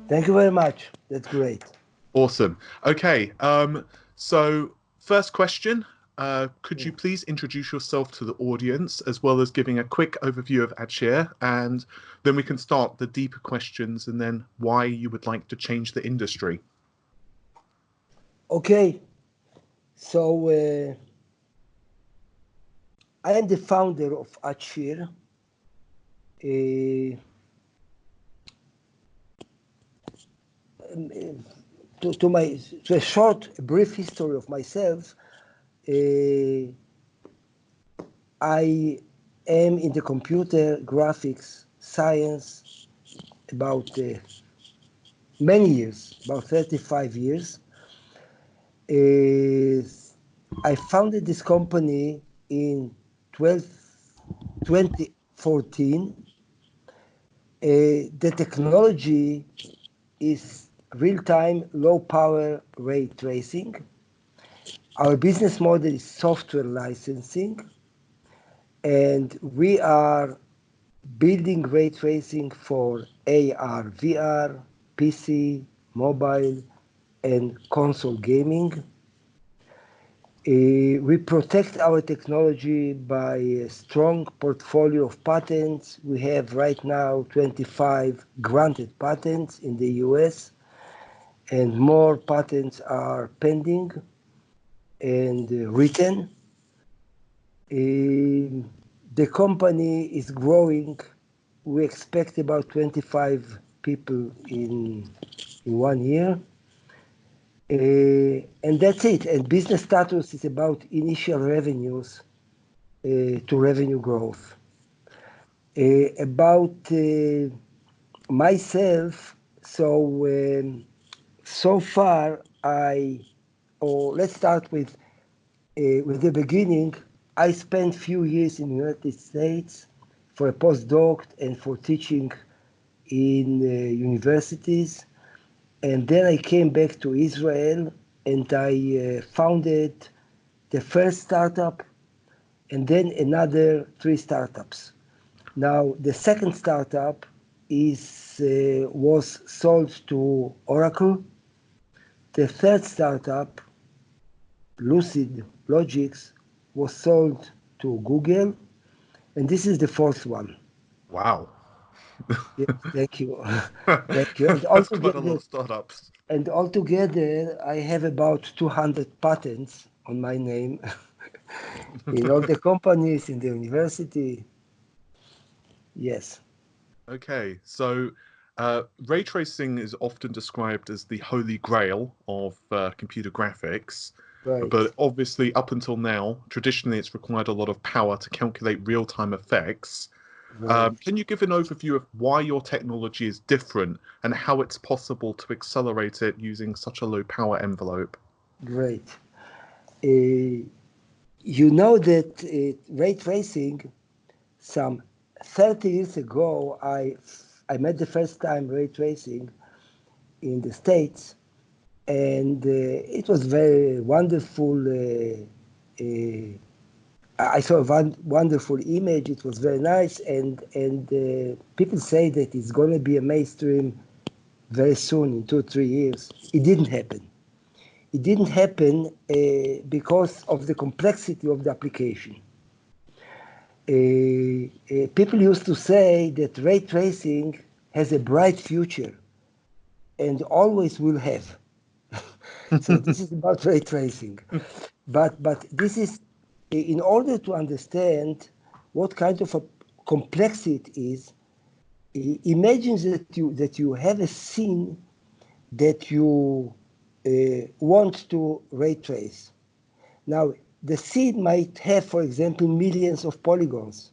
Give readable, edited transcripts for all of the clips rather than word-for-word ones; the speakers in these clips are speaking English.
Thank you very much. That's great. Awesome. Okay. So first question, could you please introduce yourself to the audience as well as giving a quick overview of ADSHIR, and then we can start the deeper questions and then why you would like to change the industry. Okay. So I am the founder of ADSHIR. To a short, brief history of myself, I am in the computer graphics science about many years, about 35 years. I founded this company in 2014. The technology is real-time, low-power ray tracing. Our business model is software licensing, and we are building ray tracing for AR, VR, PC, mobile, and console gaming. We protect our technology by a strong portfolio of patents. We have right now 25 granted patents in the US, and more patents are pending and written. The company is growing. We expect about 25 people in 1 year. And that's it. And business status is about initial revenues to revenue growth. About myself, so far let's start with the beginning. I spent few years in the United States for a postdoc and for teaching in universities. And then I came back to Israel and I founded the first startup and then another 3 startups. Now, the second startup was sold to Oracle. The third startup, Lucid Logics, was sold to Google. And this is the fourth one. Wow. Yes, thank you. Thank you. That's quite a lot of startups. And altogether, I have about 200 patents on my name in all the companies, in the university. Yes. Okay, so ray tracing is often described as the holy grail of computer graphics, Right. but obviously up until now, traditionally it's required a lot of power to calculate real-time effects. Right. Can you give an overview of why your technology is different and how it's possible to accelerate it using such a low power envelope? Great. You know that ray tracing, some 30 years ago, I met the first time ray tracing in the States, and it was very wonderful. I saw a wonderful image. It was very nice, and people say that it's going to be a mainstream very soon, in 2 or 3 years. It didn't happen. It didn't happen because of the complexity of the application. People used to say that ray tracing has a bright future and always will have. So this is about ray tracing. But this is, in order to understand what kind of a complexity it is, imagine that you have a scene that you want to ray trace. Now, the scene might have, for example, millions of polygons,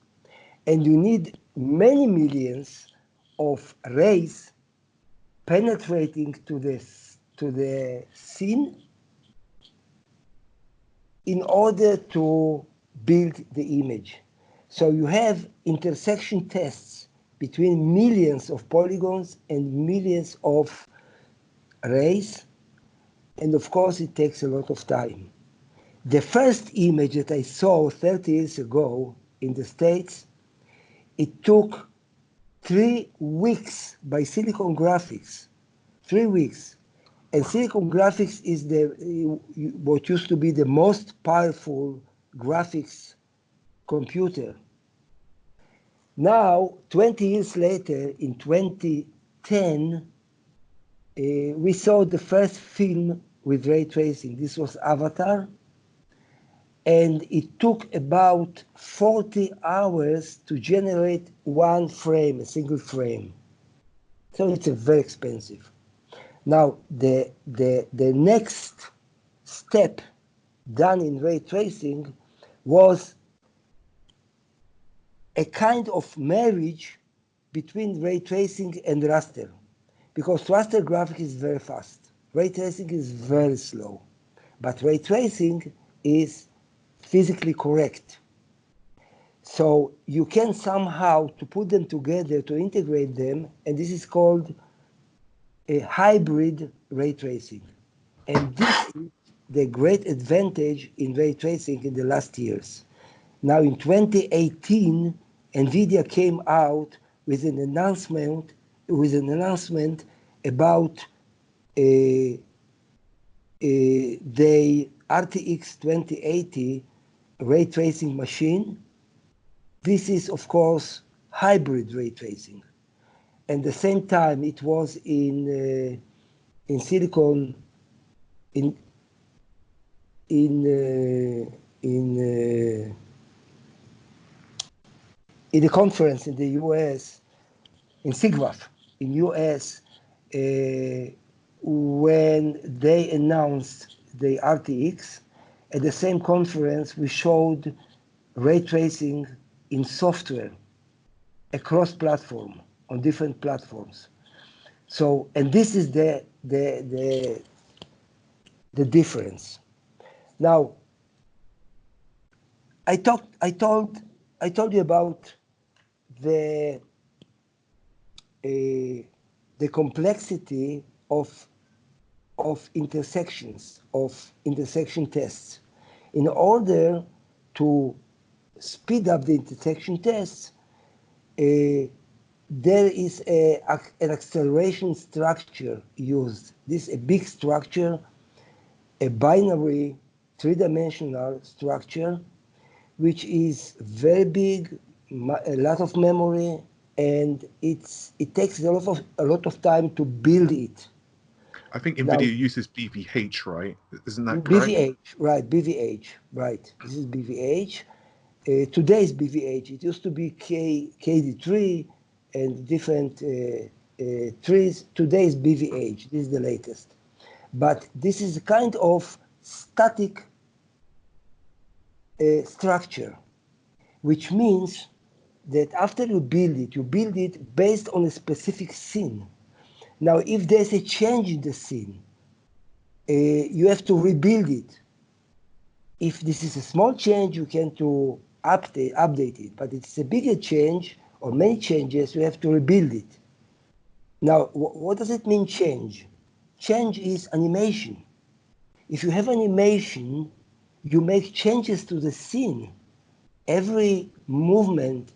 and you need many millions of rays penetrating to the scene in order to build the image. So you have intersection tests between millions of polygons and millions of rays, and of course it takes a lot of time. The first image that I saw 30 years ago in the States, it took 3 weeks by Silicon Graphics 3 weeks. And silicon graphics is what used to be the most powerful graphics computer. Now, 20 years later, in 2010, we saw the first film with ray tracing. This was Avatar. And it took about 40 hours to generate one frame, a single frame. So it's very expensive. Now, the next step done in ray tracing was a kind of marriage between ray tracing and raster, because raster graphics is very fast. Ray tracing is very slow, but ray tracing is physically correct. So you can somehow to put them together, to integrate them, and this is called a hybrid ray tracing. And this is the great advantage in ray tracing in the last years. Now in 2018, NVIDIA came out with an announcement about the RTX 2080 ray tracing machine. This is, of course, hybrid ray tracing. And at the same time, it was in silicon, in a conference in the US, in SIGGRAPH, in US, when they announced the RTX. At the same conference, we showed ray tracing in software across platform, on different platforms. So, and this is the difference. Now, I told you about the complexity of intersections, of intersection tests. In order to speed up the intersection tests, there is an acceleration structure used. This is a big structure, a binary, three-dimensional structure, which is very big, a lot of memory, and it takes a lot of time to build it. I think NVIDIA uses BVH, right? Isn't that correct? BVH, right, BVH, right. This is BVH. Today's BVH. It used to be KD3 and different trees. Today's BVH. This is the latest. But this is a kind of static structure, which means that after you build it based on a specific scene. Now, if there's a change in the scene, you have to rebuild it. If this is a small change, you can update it. But it's a bigger change or many changes, you have to rebuild it. Now, what does it mean, change? Change is animation. If you have animation, you make changes to the scene. Every movement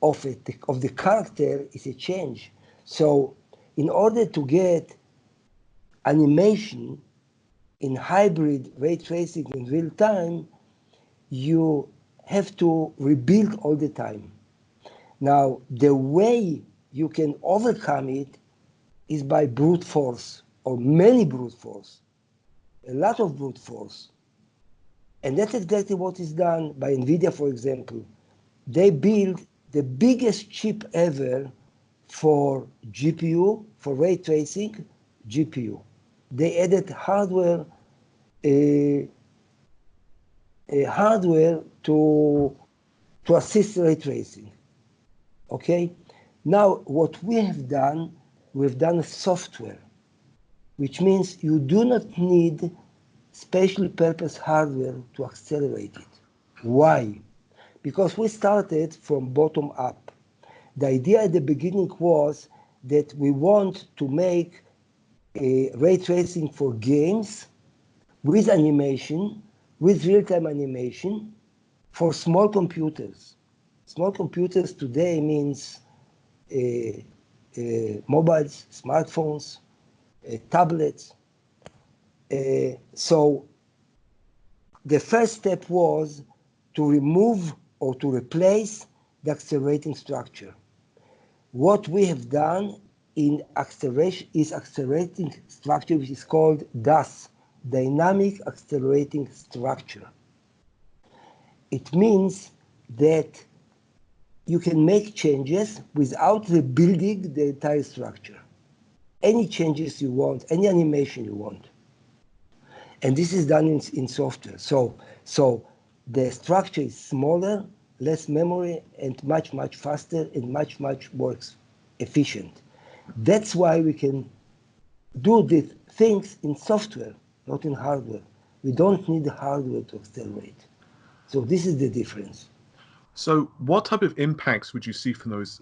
of the character is a change. So in order to get animation in hybrid ray tracing in real time, you have to rebuild all the time. Now, the way you can overcome it is by brute force, or many brute force, a lot of brute force. And that's exactly what is done by NVIDIA, for example. They build the biggest chip ever for GPU, for ray tracing, GPU. They added hardware to assist ray tracing. Okay? Now, what we have done, we've done software, which means you do not need special purpose hardware to accelerate it. Why? Because we started from bottom up. The idea at the beginning was that we want to make a ray tracing for games with animation, with real-time animation for small computers. Small computers today means mobiles, smartphones, tablets. So the first step was to remove or to replace the accelerating structure. What we have done in acceleration is accelerating structure, which is called DAS, dynamic accelerating structure. It means that you can make changes without rebuilding the entire structure. Any changes you want, any animation you want. And this is done in software. So the structure is smaller, less memory, and much faster and much more efficient. That's why we can do these things in software, not in hardware. We don't need the hardware to accelerate. So this is the difference. So what type of impacts would you see from those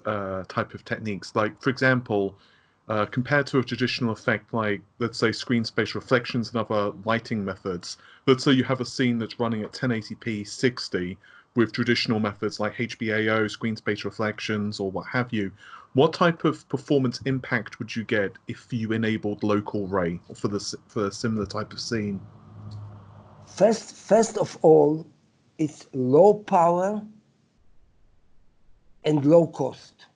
type of techniques? Like, for example, compared to a traditional effect like, let's say, screen space reflections and other lighting methods, let's say you have a scene that's running at 1080p 60 with traditional methods like HBAO, screen space reflections, or what have you. What type of performance impact would you get if you enabled LocalRay for a similar type of scene? First of all, it's low power and low cost.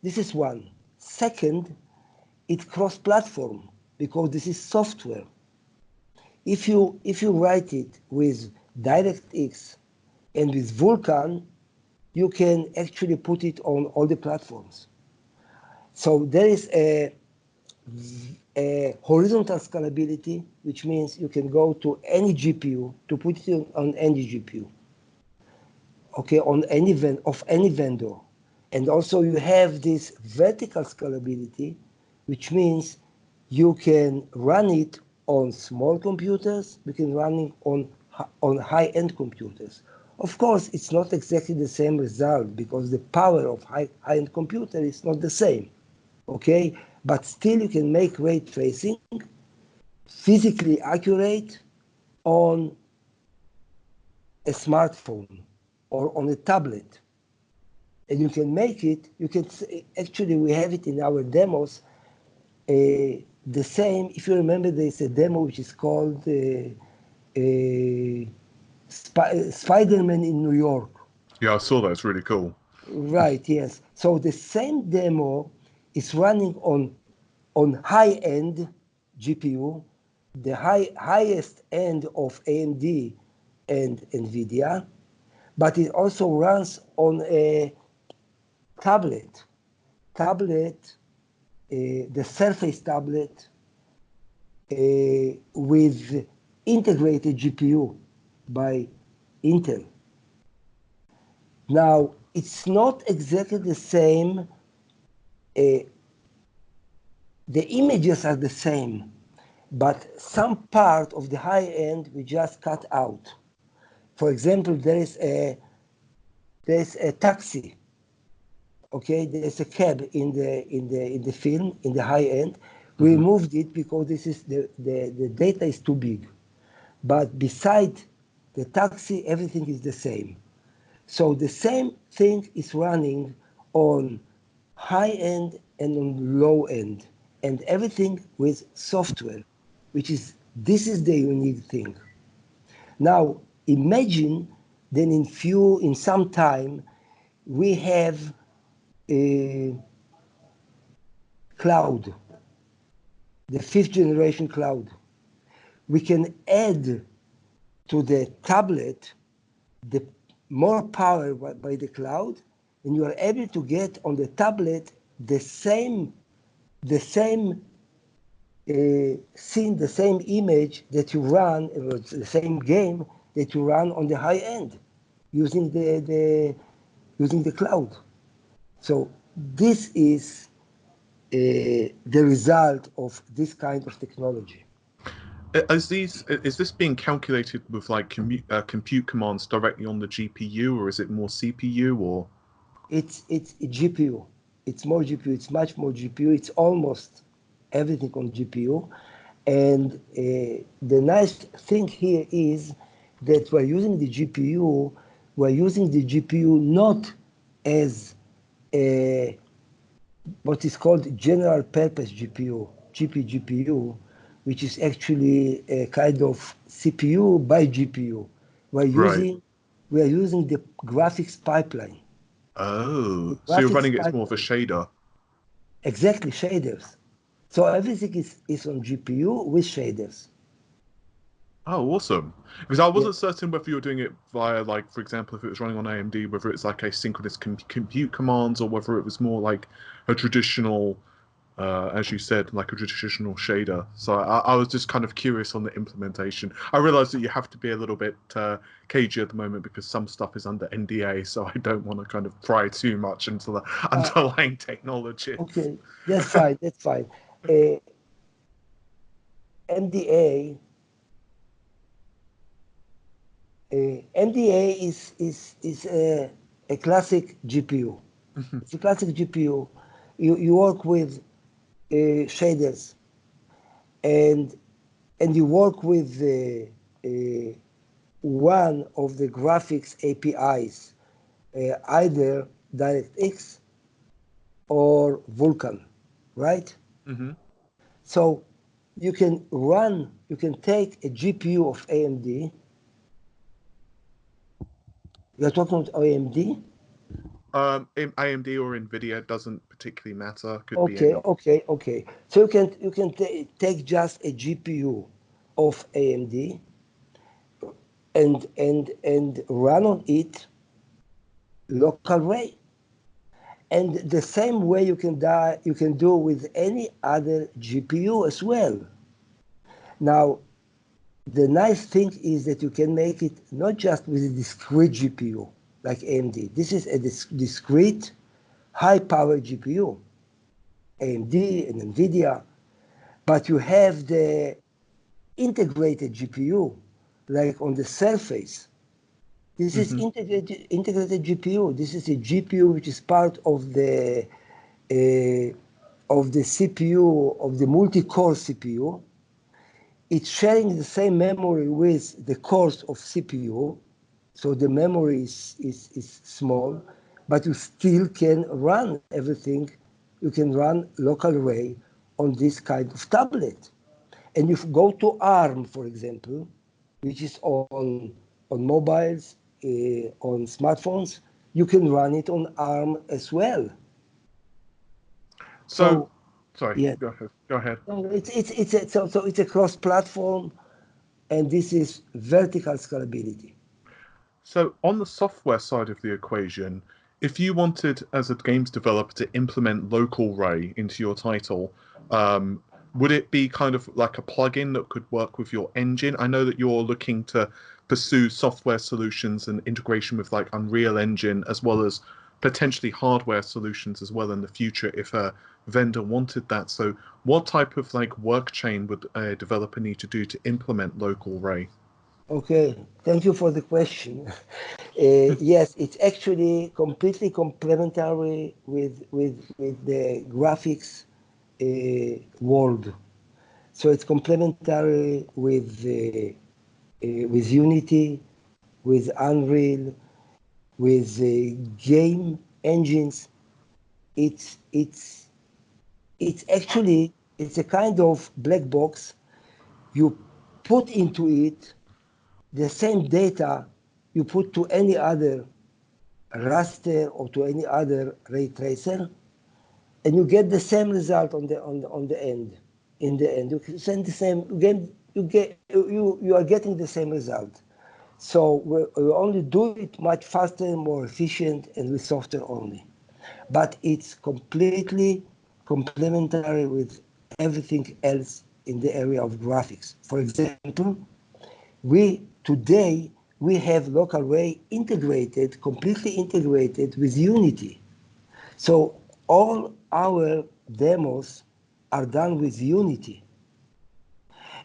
This is one. Second, it's cross-platform because this is software. If you write it with DirectX and with Vulkan, you can actually put it on all the platforms. So there is a horizontal scalability, which means you can go to any GPU to put it on any GPU. Okay, on any vendor. And also you have this vertical scalability, which means you can run it on small computers, you can run it on high-end computers. Of course, it's not exactly the same result because the power of high-end computer is not the same, okay? But still you can make ray tracing physically accurate on a smartphone or on a tablet. And you can make it, actually we have it in our demos, the same, if you remember, there's a demo which is called Spider-Man in New York. Yeah, I saw that. It's really cool. Right, yes. So the same demo is running on high-end GPU, the highest end of AMD and NVIDIA, but it also runs on a tablet, the Surface tablet with integrated GPU by Intel. Now, it's not exactly the same. The images are the same, but some part of the high end we just cut out. For example, there's a taxi. Okay, there's a cab in the film in the high end. We removed it because this is the data is too big. But beside the taxi, everything is the same. So the same thing is running on high end and on low end, and everything with software, this is the unique thing. Now imagine then in some time we have a cloud, the 5th generation cloud. We can add to the tablet the more power by the cloud, and you are able to get on the tablet the same scene, the same image that you run, or the same game that you run on the high end, using the cloud. So this is the result of this kind of technology. Is this being calculated with like compute commands directly on the GPU, or is it more CPU, or? It's a GPU. It's more GPU. It's much more GPU. It's almost everything on GPU. And the nice thing here is that we're using the GPU. We're using the GPU not as what is called general purpose GPU. GPU, which is actually a kind of CPU by GPU. We're Right. using we are using the graphics pipeline. The Oh, so you're graphics running it as more of a pipeline, shader. exactly shaders. So everything is on GPU with shaders. Oh, awesome. Because I Yeah. wasn't certain whether you were doing it via, like, for example, if it was running on AMD, whether it's like a synchronous compute commands or whether it was more like a traditional, as you said, like a traditional shader. So I was just kind of curious on the implementation. I realized that you have to be a little bit cagey at the moment because some stuff is under NDA, so I don't want to kind of pry too much into the Uh, underlying technologies. okay, that's fine. That's fine. Uh, MDA MDA is a classic GPU. It's a classic GPU. You work with shaders and you work with one of the graphics APIs, either DirectX or Vulkan, right? Hmm. So you can take a GPU of AMD. You're talking about AMD? In AMD or NVIDIA doesn't particularly matter. Could be Okay, any. okay, okay. So take just a GPU of AMD and run on it local ray. And the same way you can do with any other GPU as well. Now, the nice thing is that you can make it not just with a discrete GPU like AMD. This is a discrete high power GPU, AMD and NVIDIA, but you have the integrated GPU, like on the surface. This is Hmm. integrated GPU. This is a GPU which is part of the CPU, of the multi-core CPU. It's sharing the same memory with the cores of CPU, so the memory is small, but you still can run everything. You can run local array on this kind of tablet. And if you go to ARM, for example, which is on mobiles, on smartphones, you can run it on ARM as well. So, So sorry, yeah, go ahead. Go ahead. no, so it's a cross-platform, and this is vertical scalability. So, on the software side of the equation, if you wanted, as a games developer, to implement LocalRay into your title, would it be kind of like a plugin that could work with your engine? I know that you're looking to pursue software solutions and integration with like Unreal Engine, as well as potentially hardware solutions as well in the future if a vendor wanted that. So, what type of like work chain would a developer need to do to implement LocalRay? Okay, thank you for the question. Yes, it's actually completely complementary with the graphics world. So it's complementary with Unity, with Unreal, with game engines. It's it's it's actually it's a kind of black box. You put into it the same data you put to any other raster or to any other ray tracer, and you get the same result on the end. In the end, you can send the same. You are getting the same result. So we only do it much faster, more efficient, and with software only. But it's completely complementary with everything else in the area of graphics. For example, today we have LocalRay integrated, completely integrated with Unity. So all our demos are done with Unity.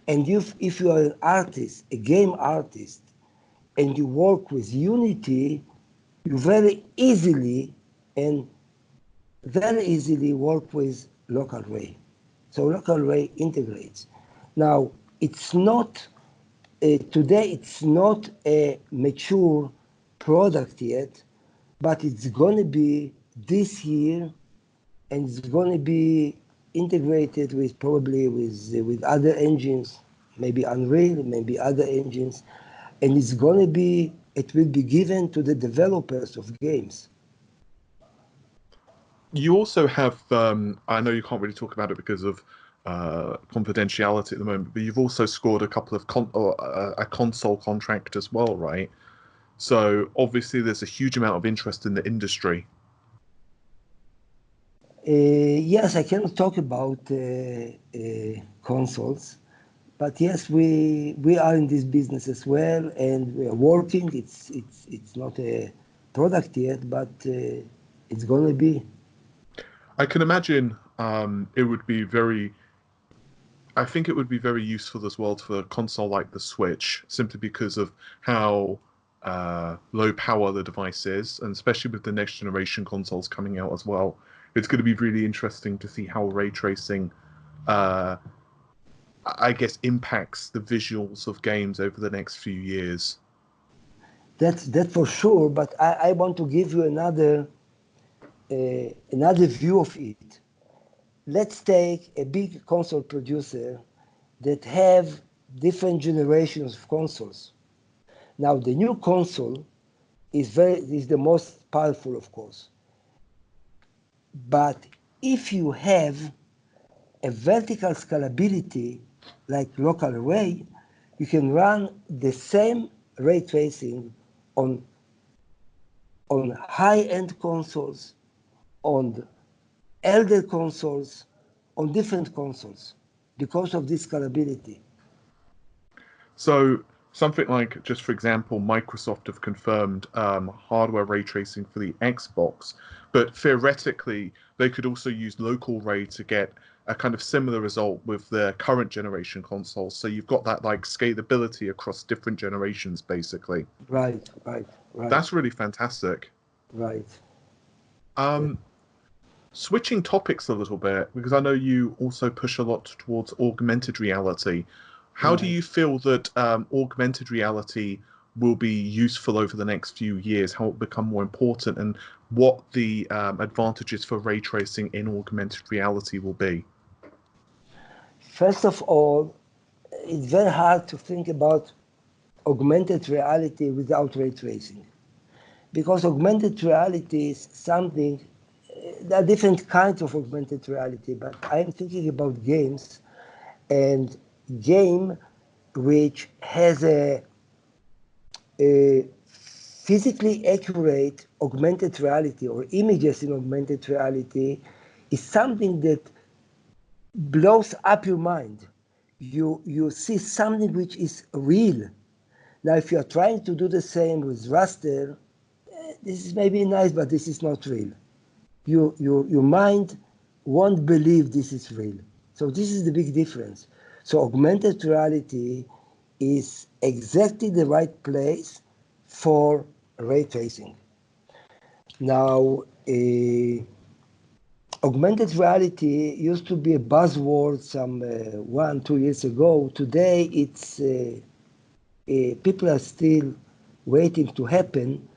And if you are an artist, a game artist, and you work with Unity, you and very easily work with LocalRay. So LocalRay integrates. Now, it's not today it's not a mature product yet, but it's going to be this year, and it's going to be integrated with probably with other engines, maybe Unreal, maybe other engines, and it will be given to the developers of games. You also have, I know you can't really talk about it because of confidentiality at the moment, but you've also scored a couple of a console contract as well, right? So obviously there's a huge amount of interest in the industry. Yes, I cannot talk about consoles, but yes, we are in this business as well, and we are working. It's not a product yet, but it's going to be. I can imagine it would be very. I think it would be very useful as well for a console like the Switch, simply because of how low power the device is, and especially with the next generation consoles coming out as well. It's going to be really interesting to see how ray tracing, uh, I guess, impacts the visuals of games over the next few years. That's for sure. But I want to give you another view of it. Let's take a big console producer that have different generations of consoles. Now the new console is the most powerful, of course. But if you have a vertical scalability like LocalRay, you can run the same ray tracing on high-end consoles, on elder consoles, on different consoles because of this scalability. So something like, just for example, Microsoft have confirmed hardware ray tracing for the Xbox, but theoretically they could also use local ray to get a kind of similar result with their current generation consoles. So you've got that like scalability across different generations, basically. Right. That's really fantastic. Right. Switching topics a little bit, because I know you also push a lot towards augmented reality. How do Right. you feel that augmented reality will be useful over the next few years? How it will become more important, and what the advantages for ray tracing in augmented reality will be? First of all, it's very hard to think about augmented reality without ray tracing, because augmented reality is something. There are different kinds of augmented reality, but I'm thinking about games, and game which has a physically accurate augmented reality or images in augmented reality is something that blows up your mind. You see something which is real. Now, if you are trying to do the same with raster, this is maybe nice, but this is not real. Your mind won't believe this is real. So this is the big difference. So augmented reality is exactly the right place for ray tracing. Now, augmented reality used to be a buzzword some 1-2 years ago. Today, it's people are still waiting to happen.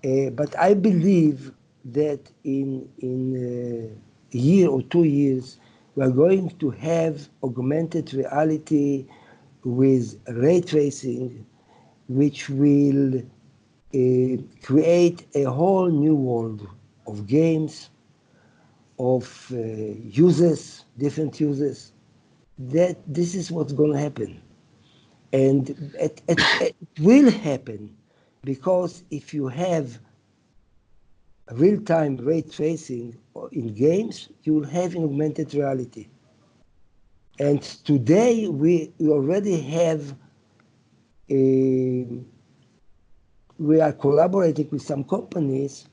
But I believe that in a year or 2 years, we are going to have augmented reality with ray tracing, which will create a whole new world of games, of users, different users. That this is what's going to happen, and it will happen because if you have real-time ray tracing in games, you will have in augmented reality. And today we already have we are collaborating with some companies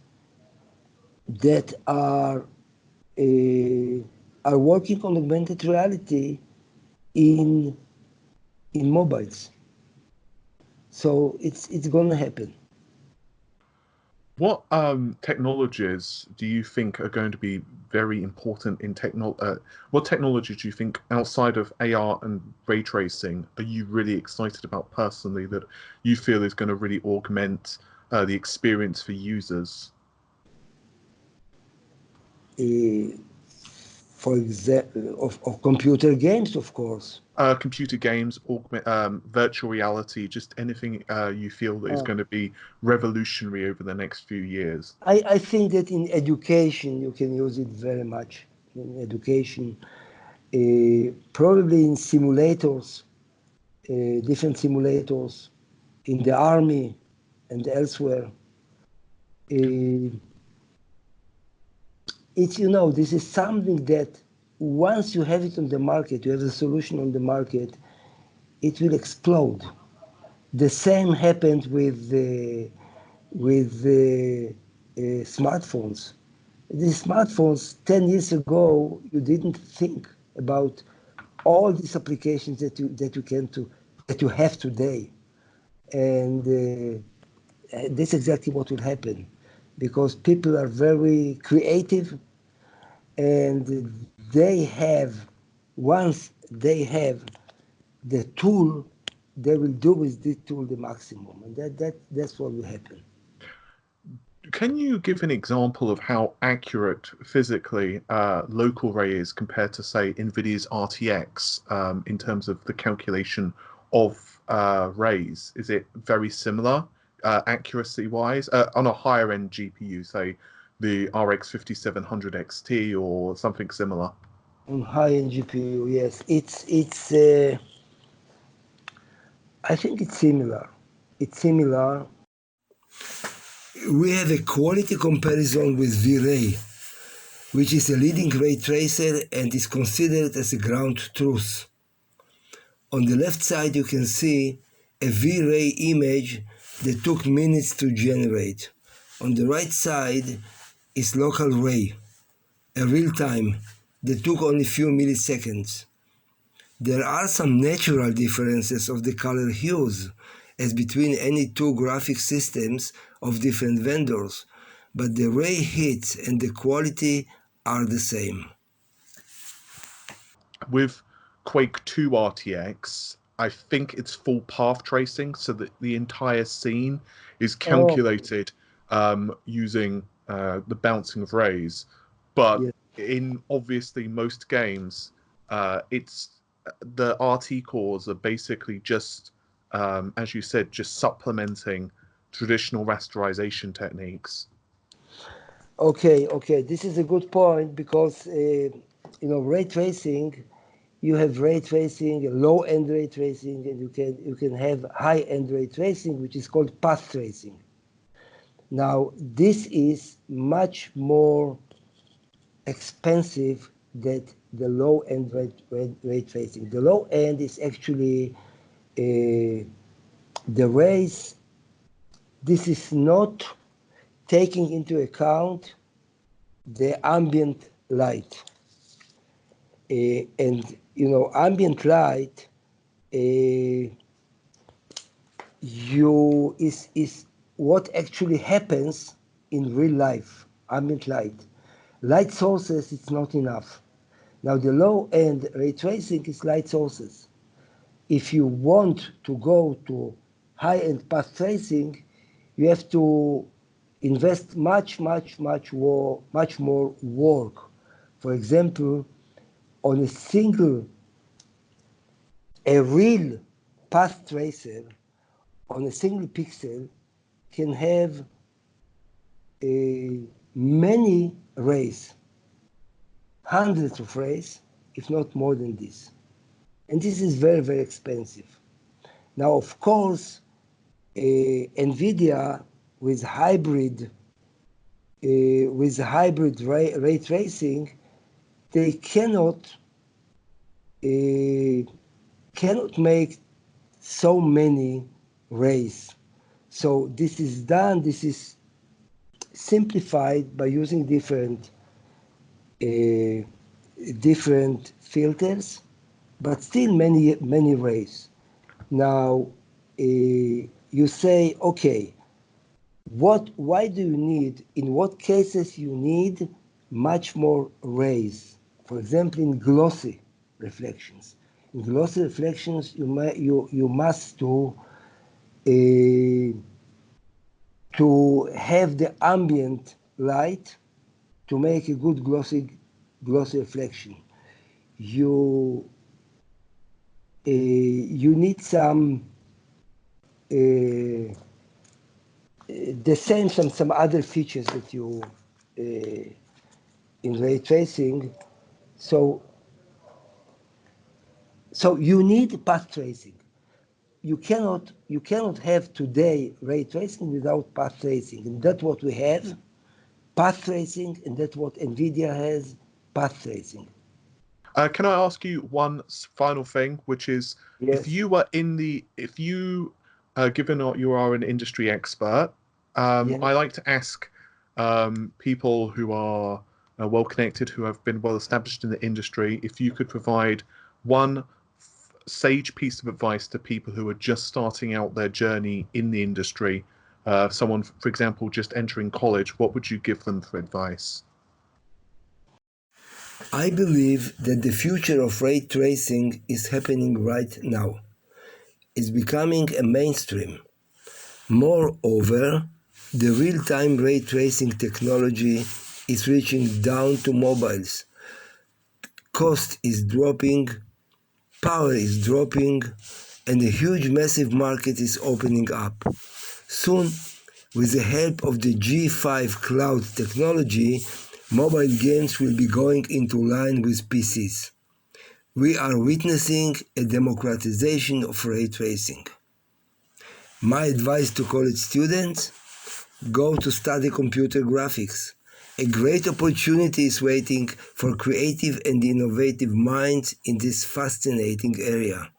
that are working on augmented reality in mobiles. So it's going to happen. What technologies do you think are going to be very important in what technology do you think outside of AR and ray tracing are you really excited about personally that you feel is going to really augment the experience for users? Uh, For example, of computer games, of course. Computer games, virtual reality, just anything you feel that is Uh, going to be revolutionary over the next few years. I think that in education you can use it very much. In education, probably in simulators, different simulators, in the army and elsewhere. Uh, this is something that once you have it on the market, you have the solution on the market, it will explode. The same happened with the smartphones. These smartphones 10 years ago, you didn't think about all these applications that you have today, and that's exactly what will happen, because people are very creative, and they have once they have the tool, they will do with this tool the maximum, and that's what will happen. Can you give an example of how accurate physically LocalRay is compared to, say, NVIDIA's RTX in terms of the calculation of rays? Is it very similar accuracy-wise on a higher-end GPU, say the RX 5700 XT or something similar? On high-end GPU, yes, it's. I think it's similar. It's similar. We have a quality comparison with V-Ray, which is a leading ray tracer and is considered as a ground truth. On the left side, you can see a V-Ray image that took minutes to generate. On the right side is LocalRay, a real-time that took only a few milliseconds. There are some natural differences of the color hues, as between any two graphic systems of different vendors, but the ray hits and the quality are the same. With Quake 2 RTX, I think it's full path tracing, so that the entire scene is Oh, calculated using the bouncing of rays. But yes. in obviously most games, it's the RT cores are basically just, as you said, just supplementing traditional rasterization techniques. Okay. This is a good point because ray tracing. You have ray tracing, low-end ray tracing, and you can have high-end ray tracing, which is called path tracing. Now, this is much more expensive than the low-end ray tracing. The low end is actually the rays. This is not taking into account the ambient light. And ambient light is what actually happens in real life. Ambient light sources, it's not enough. Now the low end ray tracing is light sources. If you want to go to high end path tracing, you have to invest much more work. For example, on a real path tracer on a single pixel can have many rays, hundreds of rays, if not more than this. And this is very expensive. Now, of course, NVIDIA with hybrid ray tracing, they cannot make so many rays. So this is simplified by using different filters, but still many rays. Now, you say, okay, why do you need, in what cases you need much more rays? For example, in glossy reflections. In glossy reflections, you must to have the ambient light to make a good glossy glossy reflection. You need some the same some other features that you in ray tracing. So you need path tracing. You cannot have today ray tracing without path tracing, and that's what we have, path tracing, and that's what NVIDIA has, path tracing. Can I ask you one final thing, which is, Yes. if you, given you are an industry expert, Yes. I like to ask people who are well connected, who have been well established in the industry, if you could provide one sage piece of advice to people who are just starting out their journey in the industry. Someone, for example, just entering college, what would you give them for advice? I believe that the future of ray tracing is happening right now. It's becoming a mainstream. Moreover, the real-time ray tracing technology is reaching down to mobiles. Cost is dropping, power is dropping, and a huge massive market is opening up. Soon, with the help of the G5 cloud technology, mobile games will be going into line with PCs. We are witnessing a democratization of ray tracing. My advice to college students: go to study computer graphics. A great opportunity is waiting for creative and innovative minds in this fascinating area.